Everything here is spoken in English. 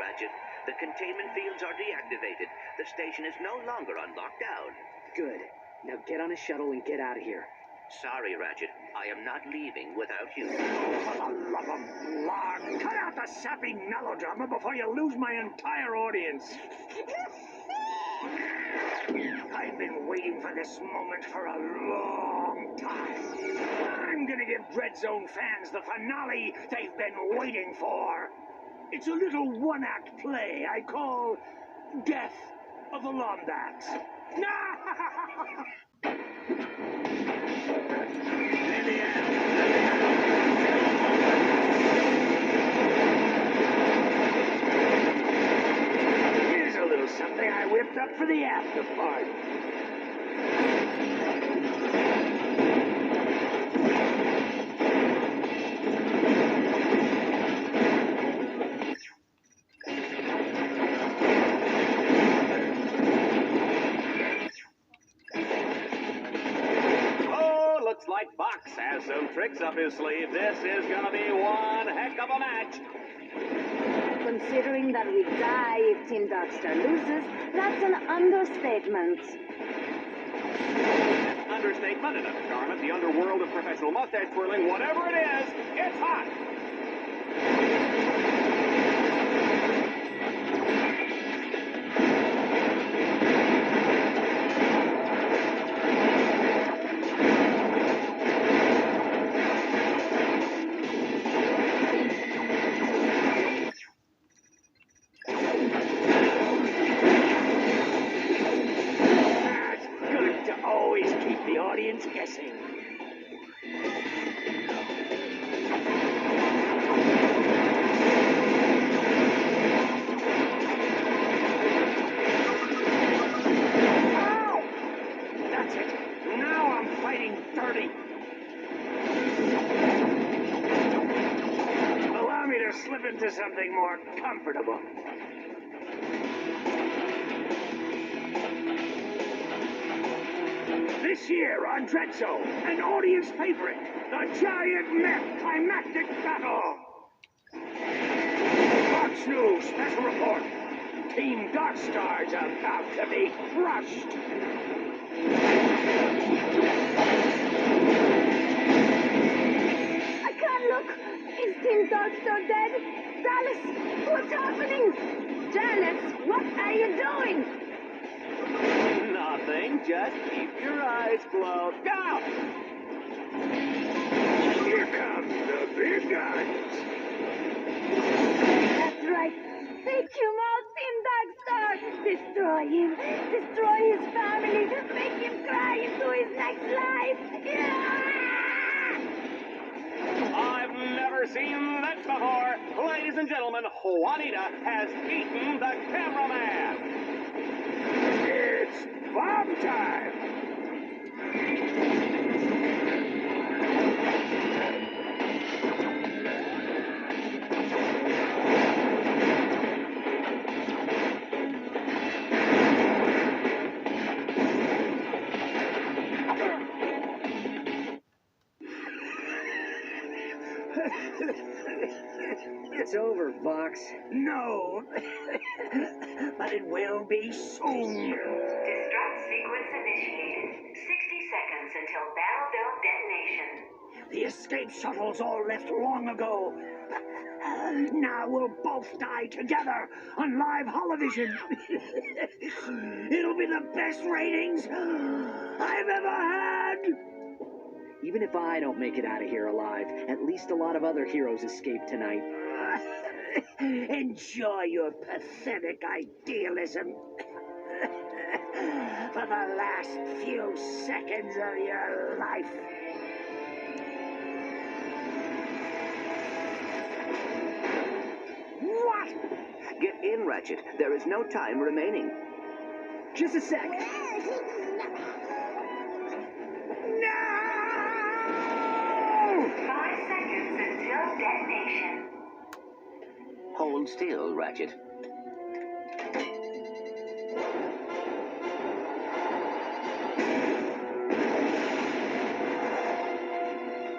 Ratchet. The containment fields are deactivated. The station is no longer on lockdown. Good. Now get on a shuttle and get out of here. Sorry, Ratchet. I am not leaving without you. For the love of Lord, cut out the sappy melodrama before you lose my entire audience. I've been waiting for this moment for a long time. I'm gonna give Dread Zone fans the finale they've been waiting for. It's a little one-act play I call Death of the Lombats. Here's a little something I whipped up for the after party. Looks like Box has some tricks up his sleeve. This is gonna be one heck of a match. Considering that we die if Team Darkstar loses, that's an understatement. Understatement and a charm at the underworld of professional mustache twirling. Whatever it is, it's hot. Guessing. Ow! That's it. Now I'm fighting dirty. Allow me to slip into something more comfortable. This year on Dread Zone, an audience favorite, the giant mech climactic battle. Fox News special report. Team Darkstar's about to be crushed. I can't look. Is Team Darkstar dead? Dallas, what's happening? Janice, what are you doing? Nothing, just keep your eyes closed. Go! Here comes the big guns. That's right. Take him out, Team Darkstar. Destroy him. Destroy his family. Make him cry into his next life. Yeah! I've never seen that before. Ladies and gentlemen, Juanita has eaten the cameraman. It's bomb time! It's over, Vox. No, but it will be soon. Destruct sequence initiated. 60 seconds until battle dome detonation. The escape shuttles all left long ago. Now we'll both die together on live holovision. It'll be the best ratings I've ever had. Even if I don't make it out of here alive, at least a lot of other heroes escape tonight. Enjoy your pathetic idealism. For the last few seconds of your life. What? Get in, Ratchet. There is no time remaining. Just a sec. No! 5 seconds until detonation. Hold still, Ratchet.